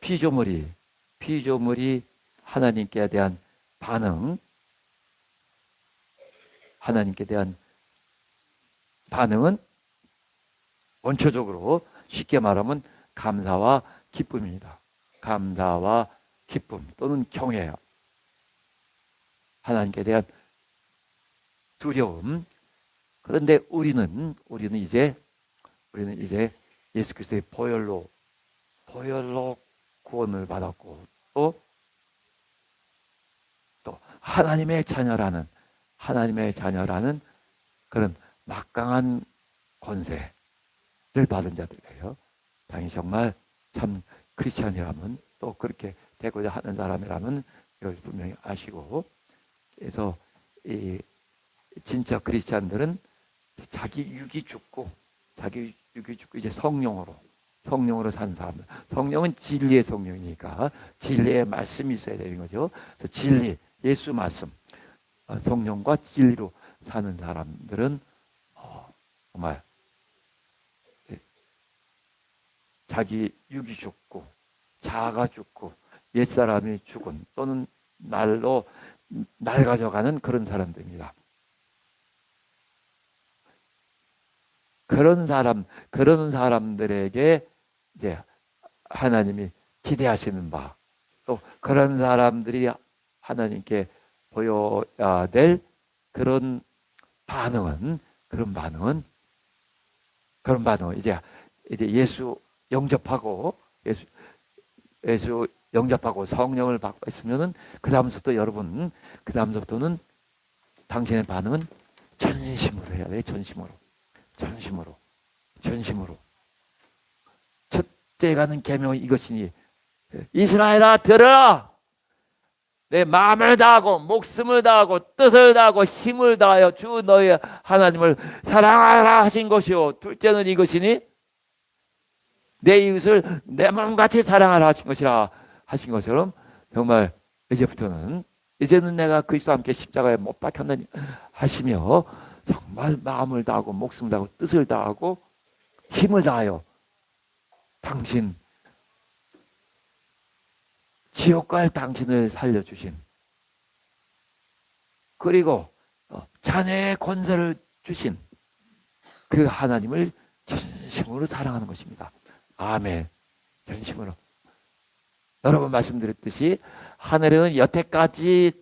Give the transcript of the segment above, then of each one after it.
피조물이 하나님께 대한 반응, 하나님께 대한 반응은 원초적으로 쉽게 말하면 감사와 기쁨입니다. 감사와 기쁨 또는 경외, 하나님께 대한 두려움. 그런데 우리는 이제 예수 그리스도의 보혈로 구원을 받았고 또 하나님의 자녀라는 그런 막강한 권세를 받은 자들이에요. 당연히 정말 참 크리스찬이라면 또 그렇게 되고자 하는 사람이라면 이걸 분명히 아시고, 그래서 이 진짜 크리스찬들은 자기 육이 죽고 이제 성령으로 사는 사람들. 성령은 진리의 성령이니까 진리의 말씀이 있어야 되는 거죠. 그래서 진리, 예수 말씀, 성령과 진리로 사는 사람들은 정말 자기 육이 죽고 자아가 죽고 옛사람이 죽은 또는 날로 낡아져가는 그런 사람들입니다. 그런 사람들에게 이제 하나님이 기대하시는 바, 또 그런 사람들이 하나님께 보여야 될 그런 반응은 이제 예수 영접하고 예수 영접하고 성령을 받고 있으면은 그다음부터는 당신의 반응은 전심으로 해야 돼. 전심으로. 첫째 가는 계명이 이것이니 이스라엘아 들으라. 내 마음을 다하고 목숨을 다하고 뜻을 다하고 힘을 다하여 주 너의 하나님을 사랑하라 하신 것이요. 둘째는 이것이니 내 이웃을 내 마음같이 사랑하라 하신 것이라 하신 것처럼 정말 이제는 내가 그리스도와 함께 십자가에 못 박혔느니 하시며 정말 마음을 다하고 목숨을 다하고 뜻을 다하고 힘을 다하여 당신 지옥 갈 당신을 살려주신, 그리고 자녀의 권세를 주신 그 하나님을 전심으로 사랑하는 것입니다. 아멘. 전심으로. 여러분 말씀드렸듯이 하늘에는 여태까지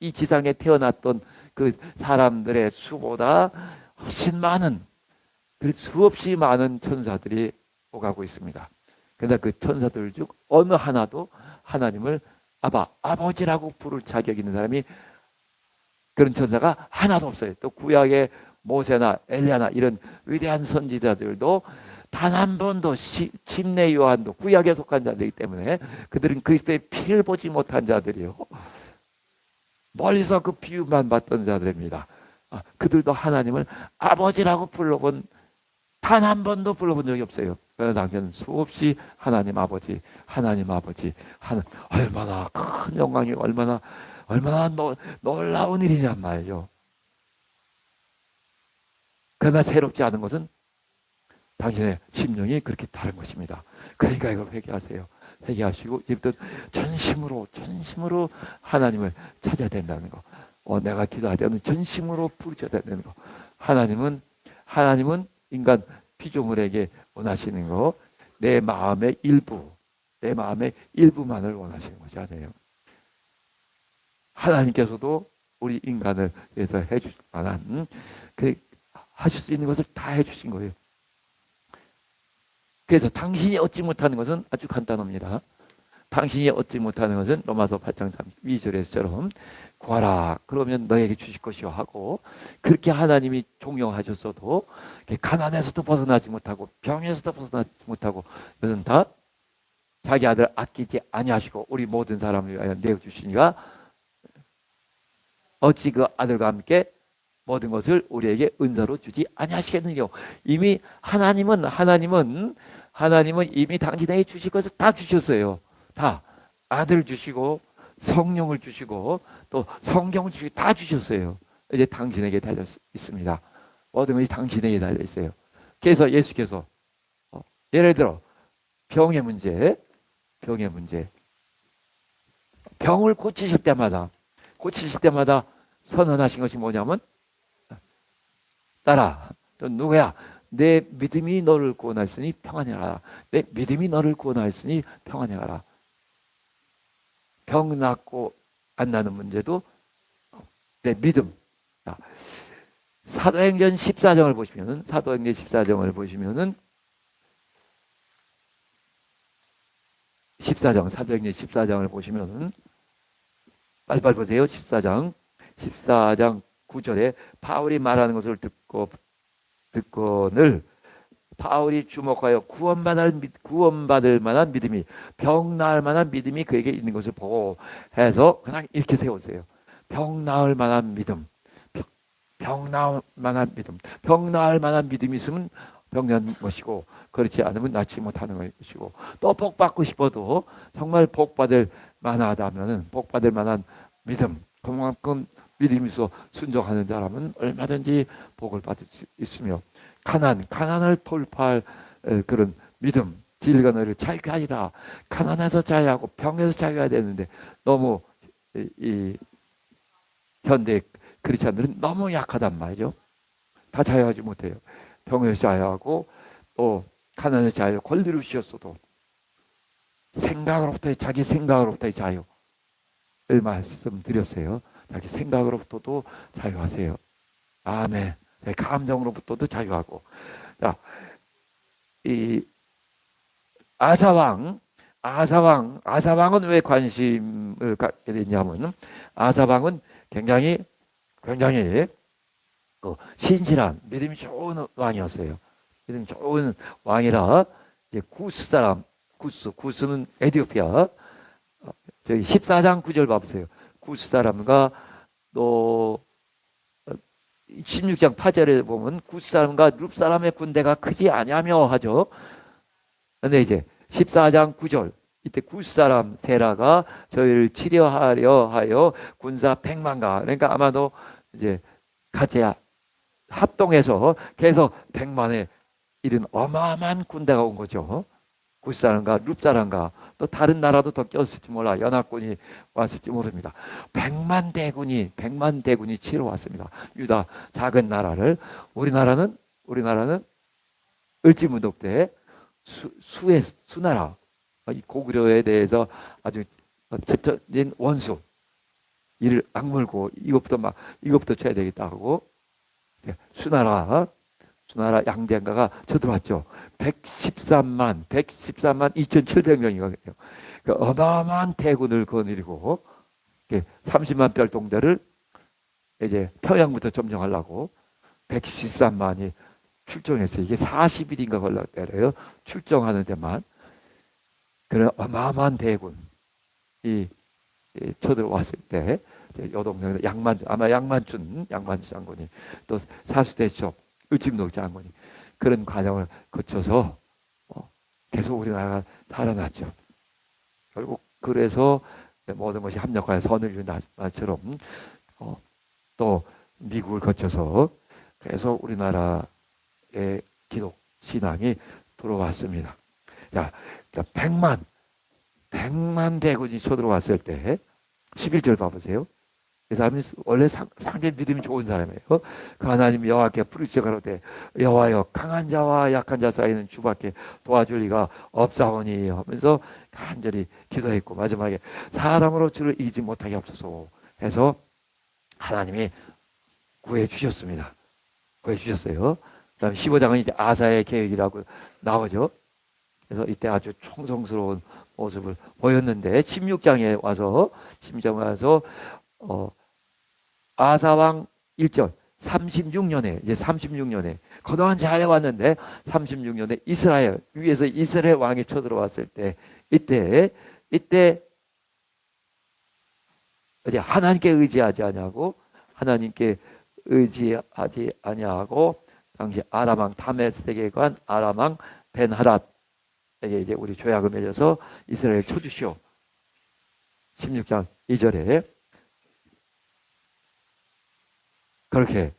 이 지상에 태어났던 그 사람들의 수보다 훨씬 많은, 수없이 많은 천사들이 오가고 있습니다. 그러나 그 천사들 중 어느 하나도 하나님을 아버지라고 부를 자격 있는 사람이, 그런 천사가 하나도 없어요. 또 구약의 모세나 엘리야나 이런 위대한 선지자들도 단 한 번도, 침례 요한도 구약에 속한 자들이기 때문에 그들은 그리스도의 피를 보지 못한 자들이요, 멀리서 그 비유만 받던 자들입니다. 그들도 하나님을 아버지라고 불러본, 단 한 번도 불러본 적이 없어요. 그러나 당신은 수없이 하나님 아버지, 얼마나 큰 영광이, 얼마나 놀라운 일이냔 말이죠. 그러나 새롭지 않은 것은 당신의 심령이 그렇게 다른 것입니다. 그러니까 이걸 회개하시고 이제부터 전심으로 하나님을 찾아야 된다는 거. 내가 기도할 때는 전심으로 부르셔야 된다는 거. 하나님은 인간 피조물에게 원하시는 거, 내 마음의 일부만을 원하시는 것이 아니에요. 하나님께서도 우리 인간을 위해서 해주실 만한, 하실 수 있는 것을 다 해주신 거예요. 그래서 당신이 얻지 못하는 것은 아주 간단합니다. 당신이 얻지 못하는 것은 로마서 8장 32절에서처럼 구하라 그러면 너에게 주실 것이요 하고, 그렇게 하나님이 종용하셨어도 가난에서도 벗어나지 못하고 병에서도 벗어나지 못하고, 이것은 다 자기 아들 아끼지 아니하시고 우리 모든 사람을 위하여 내어주시니가 어찌 그 아들과 함께 모든 것을 우리에게 은사로 주지 아니하시겠느냐. 이미 하나님은 이미 당신에게 주실 것을 다 주셨어요. 다 아들 주시고 성령을 주시고 또 성경을 주시고 다 주셨어요. 이제 당신에게 달려 있습니다. 모든 것이 당신에게 달려 있어요. 그래서 예수께서 예를 들어 병의 문제, 병의 문제. 병을 고치실 때마다 선언하신 것이 뭐냐면, 딸아, 너 누구야? 내 믿음이 너를 구원하였으니 평안히 가라. 내 믿음이 너를 구원하였으니 평안히 가라. 병 낫고 안 나는 문제도 내 믿음. 자, 사도행전 14장을 보시면은, 사도행전 14장을 보시면은, 14장, 사도행전 14장을 보시면은, 빨리빨리 보세요. 14장 9절에 바울이 말하는 것을 듣고늘 바울이 주목하여 구원받을 만한 믿음이, 병 나을 만한 믿음이 그에게 있는 것을 보고 해서 그냥 이렇게 세우세요. 병 나을 만한 믿음. 병 나을 만한 믿음. 병 나을 만한 믿음이 있으면 병난 것이고, 그렇지 않으면 낫지 못하는 것이고, 또 복 받고 싶어도 정말 복 받을 만하다면은 복 받을 만한 믿음, 그만큼 믿음이 있어 순종하는 사람은 얼마든지 복을 받을 수 있으며, 가난을 돌파할 그런 믿음, 진리가 너를 자유케 하리라. 가난해서 자유하고 병에서 자유해야 되는데 너무 이 현대 크리스찬들은 너무 약하단 말이죠. 다 자유하지 못해요. 병에서 자유하고 또 가난에서 자유, 권리를 주셨어도 자기 생각으로부터의 자유를 말씀드렸어요. 자기 생각으로부터도 자유하세요. 아멘. 감정으로부터도 자유하고. 자, 이 아사왕은 왜 관심을 갖게 됐냐면, 아사왕은 굉장히 신실한 믿음이 좋은 왕이었어요. 믿음이 좋은 왕이라 이제 구스는 에티오피아. 저기 14장 9절 봐보세요. 구스 사람과 또 16장 8절에 보면 구스 사람과 룹 사람의 군대가 크지 아니하며 하죠. 근데 이제 14장 9절 이때 구스 사람 세라가 저희를 치려하려 하여 군사 100만가, 그러니까 아마도 이제 같이 합동해서 계속 100만에 이른 어마어마한 군대가 온 거죠. 구스 사람과 룹 사람과 또 다른 나라도 더 꼈을지 몰라, 연합군이 왔을지 모릅니다. 100만 대군이 치러 왔습니다. 유다 작은 나라를. 우리나라는 을지문덕대 수나라, 이 고구려에 대해서 아주 집적인 원수, 이를 악물고 이것부터 쳐야 되겠다 하고 수나라 양대가가 쳐들어왔죠. 113만 2,700명이거든요. 그러니까 어마어마한 대군을 거느리고 30만 별동대를 이제 평양부터 점령하려고 113만이 출정했어요. 이게 40일인가 걸렸대요. 출정하는 데만. 그런 어마어마한 대군이 쳐들어왔을 때 여동생 양만춘 장군이 또 사수대첩 을지문덕 장군이 그런 과정을 거쳐서 계속 우리나라가 살아났죠. 결국 그래서 모든 것이 합력하여 선을 이룬 나처럼 또 미국을 거쳐서 계속 우리나라의 기독 신앙이 들어왔습니다. 자, 100만 대군이 쳐들어왔을 때 11절 봐보세요. 그 사람이 원래 상당히 믿음이 좋은 사람이에요. 그 하나님 여호와께 부르짖어가로되 여호와여, 강한 자와 약한 자 사이는 주밖에 도와줄 리가 없사오니 하면서 간절히 기도했고, 마지막에 사람으로 주를 이기지 못하게 없소서 해서 하나님이 구해주셨어요. 그다음 15장은 이제 아사의 계획이라고 나오죠. 그래서 이때 아주 총성스러운 모습을 보였는데 16장에 와서 아사왕 1절 36년에 그동안 잘해왔는데 36년에 위에서 이스라엘 왕이 쳐들어왔을 때 이때 이제 하나님께 의지하지 아니하고 당시 아람왕 다메섹의 아람왕 벤하닷에게 이제 우리 조약을 맺어서 이스라엘 쳐주시오. 16장 2절에 그렇게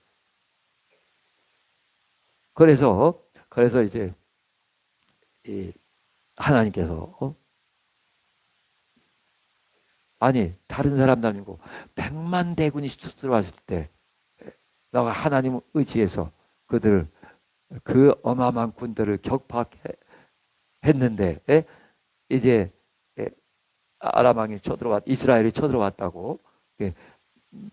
그래서 이제 이 하나님께서 아니 다른 사람도 아니고 100만 대군이 들어왔을 때 너가 하나님을 의지해서 그들을 그 어마어마한 군대를 격파했는데 이제 아람 왕이 쳐들어왔 이스라엘이 쳐들어왔다고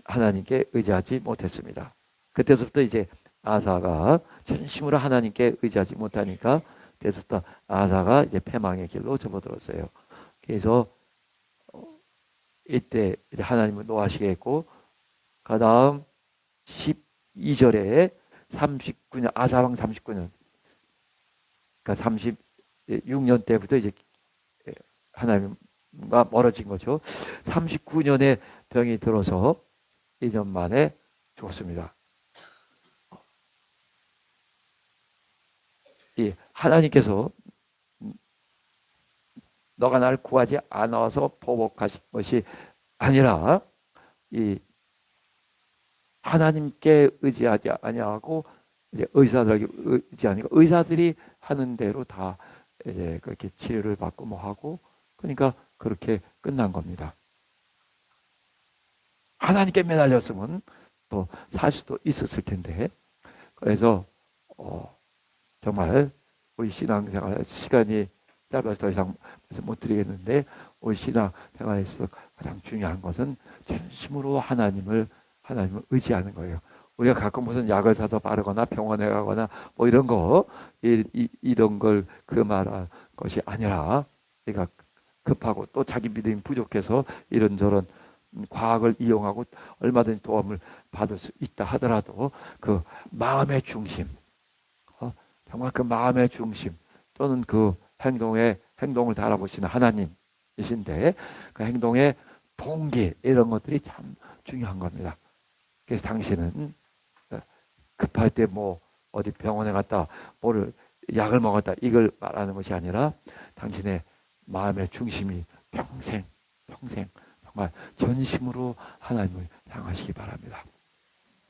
하나님께 의지하지 못했습니다. 그때서부터 이제 아사가 전심으로 하나님께 의지하지 못하니까 그때서부터 아사가 이제 패망의 길로 접어들었어요. 그래서 이때 이제 하나님을 노하시게 했고 그 다음 12절에 39년 아사왕 39년 그러니까 36년 때부터 이제 하나님과 멀어진 거죠. 39년에 병이 들어서 2년 만에 죽었습니다. 이 하나님께서 너가 나를 구하지 않아서 보복하신 것이 아니라 이 하나님께 의지하지 아니하고 이제 의사들에게 의지하니까 의사들이 하는 대로 다 이제 그렇게 치료를 받고 뭐 하고 그러니까 그렇게 끝난 겁니다. 하나님께 매달렸으면 또 살 수도 있었을 텐데 그래서 정말 우리 신앙생활 시간이 짧아서 더 이상 못 드리겠는데 우리 신앙생활에서 가장 중요한 것은 전심으로 하나님을 의지하는 거예요. 우리가 가끔 무슨 약을 사서 바르거나 병원에 가거나 뭐 이런 거 이런 걸 그 말한 것이 아니라 내가 급하고 또 자기 믿음이 부족해서 이런저런 과학을 이용하고 얼마든지 도움을 받을 수 있다 하더라도 그 마음의 중심 정말 그 마음의 중심 또는 그 행동을 달아보시는 하나님이신데 그 행동의 동기 이런 것들이 참 중요한 겁니다. 그래서 당신은 급할 때 뭐 어디 병원에 갔다 뭐를 약을 먹었다 이걸 말하는 것이 아니라 당신의 마음의 중심이 평생 정말 전심으로 하나님을 향하시기 바랍니다.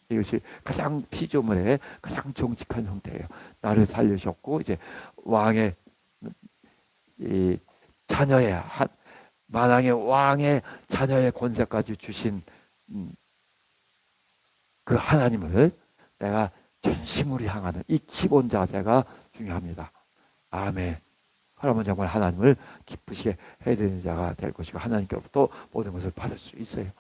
이것이 가장 피조물의 가장 정직한 형태예요. 나를 살려주셨고 이제 왕의 이 자녀의 만왕의 왕의 자녀의 권세까지 주신 그 하나님을 내가 전심으로 향하는 이 기본 자세가 중요합니다. 아멘. 그러면 정말 하나님을 기쁘시게 해야 되는 자가 될 것이고 하나님께로부터 모든 것을 받을 수 있어요.